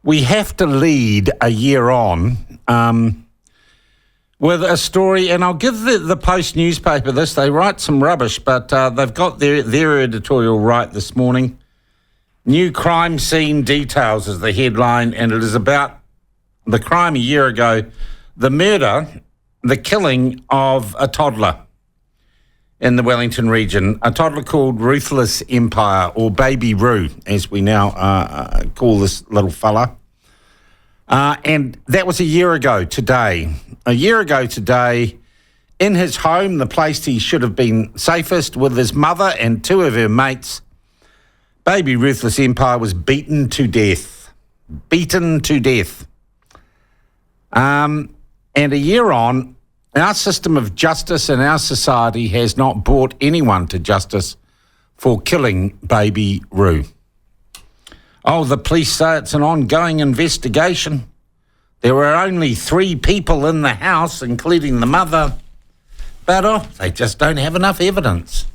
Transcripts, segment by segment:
we have to lead a year on with a story, and I'll give the Post newspaper this. They write some rubbish, but they've got their editorial right this morning. New crime scene details is the headline, and it is about the crime a year ago, the murder, the killing of a toddler in the Wellington region, a toddler called Ruthless Empire, or Baby Roo, as we now call this little fella. And that was a year ago today. A year ago today, in his home, the place he should have been safest, with his mother and two of her mates, Baby Ruthless Empire was beaten to death. Beaten to death. And a year on, our system of justice in our society has not brought anyone to justice for killing Baby Roo. Oh, the police say it's an ongoing investigation. There were only 3 people in the house, including the mother, but they just don't have enough evidence.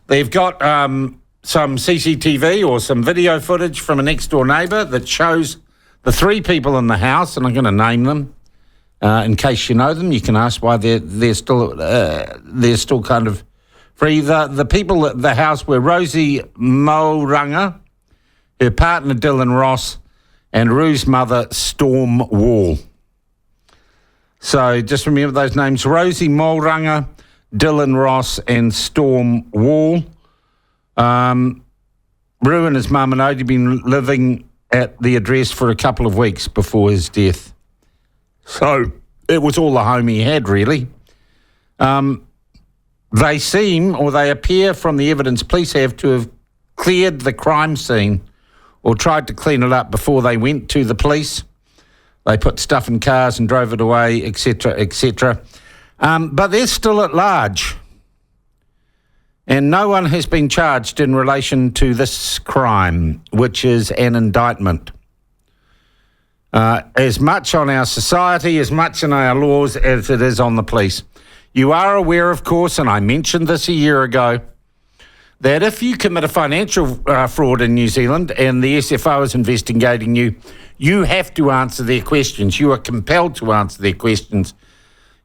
They've got some CCTV or some video footage from a next-door neighbour that shows the 3 people in the house, and I'm going to name them. In case you know them, you can ask why they're still kind of free. The people at the house were Rosie Mauranga, her partner Dylan Ross, and Roo's mother Storm Wall. So just remember those names: Rosie Mauranga, Dylan Ross, and Storm Wall. Roo and his mum had only been living at the address for a couple of weeks before his death. So it was all the home he had, really. They appear from the evidence police have to have cleared the crime scene or tried to clean it up before they went to the police. They put stuff in cars and drove it away, etc., etc. But they're still at large. And no one has been charged in relation to this crime, which is an indictment. As much on our society, as much in our laws as it is on the police. You are aware, of course, and I mentioned this a year ago, that if you commit a financial fraud in New Zealand and the SFO is investigating you, you have to answer their questions. You are compelled to answer their questions.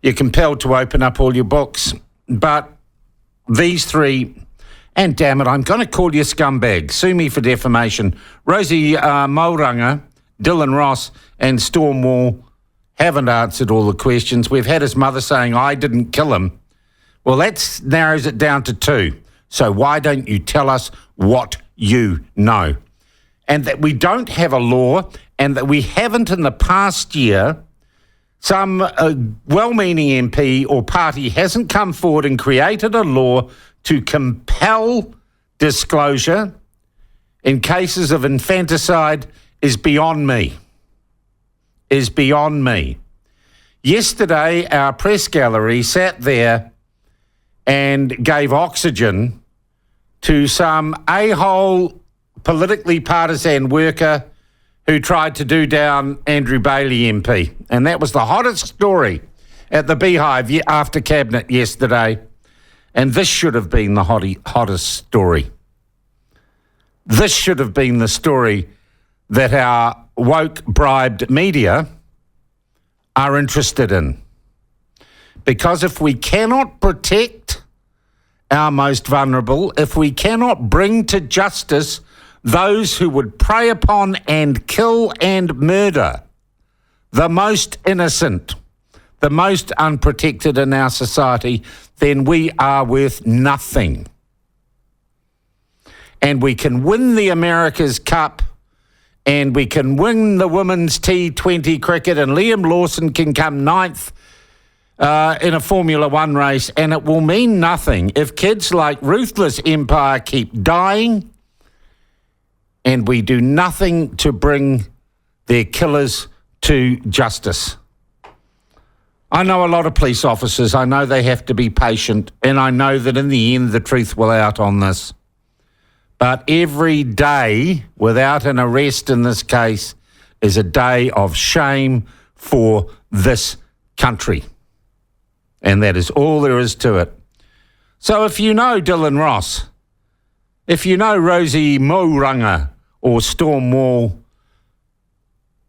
You're compelled to open up all your books. But these 3, and damn it, I'm going to call you scumbags. Sue me for defamation. Rosie Mauranga, Dylan Ross, and Storm Wall haven't answered all the questions. We've had his mother saying, I didn't kill him. Well, that narrows it down to 2. So why don't you tell us what you know? And that we don't have a law, and that we haven't in the past year, some well-meaning MP or party hasn't come forward and created a law to compel disclosure in cases of infanticide is beyond me. Is beyond me. Yesterday, our press gallery sat there and gave oxygen to some a-hole politically partisan worker who tried to do down Andrew Bailey MP. And that was the hottest story at the Beehive after Cabinet yesterday. And this should have been the hottest story. This should have been the story that our woke bribed media are interested in. Because if we cannot protect our most vulnerable, if we cannot bring to justice those who would prey upon and kill and murder the most innocent, the most unprotected in our society, then we are worth nothing. And we can win the America's Cup, and we can win the women's T20 cricket, and Liam Lawson can come 9th in a Formula One race, and it will mean nothing if kids like Ruthless Empire keep dying and we do nothing to bring their killers to justice. I know a lot of police officers. I know they have to be patient, and I know that in the end the truth will out on this. But every day without an arrest in this case is a day of shame for this country. And that is all there is to it. So if you know Dylan Ross, if you know Rosie Mauranga or Storm Wall,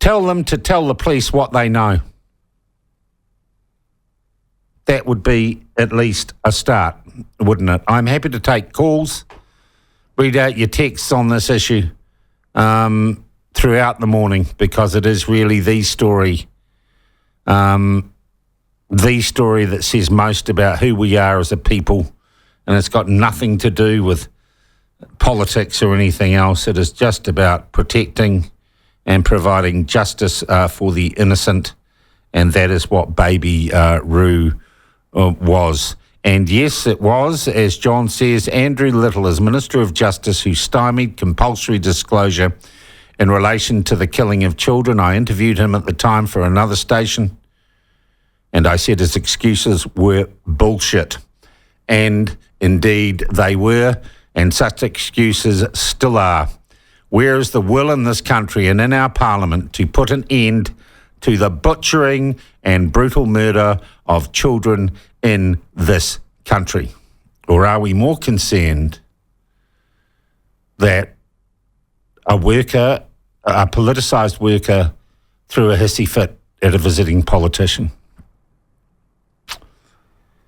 Tell them to tell the police what they know. That would be at least a start, wouldn't it? I'm happy to take calls, read out your texts on this issue throughout the morning, because it is really the story that says most about who we are as a people, and it's got nothing to do with politics or anything else. It is just about protecting and providing justice for the innocent, and that is what baby Rue was. And yes, it was, as John says, Andrew Little, as Minister of Justice, who stymied compulsory disclosure in relation to the killing of children. I interviewed him at the time for another station, and I said his excuses were bullshit. And indeed they were, and such excuses still are. Where is the will in this country and in our parliament to put an end to the butchering and brutal murder of children in this country? Or are we more concerned that a worker, a politicised worker, threw a hissy fit at a visiting politician?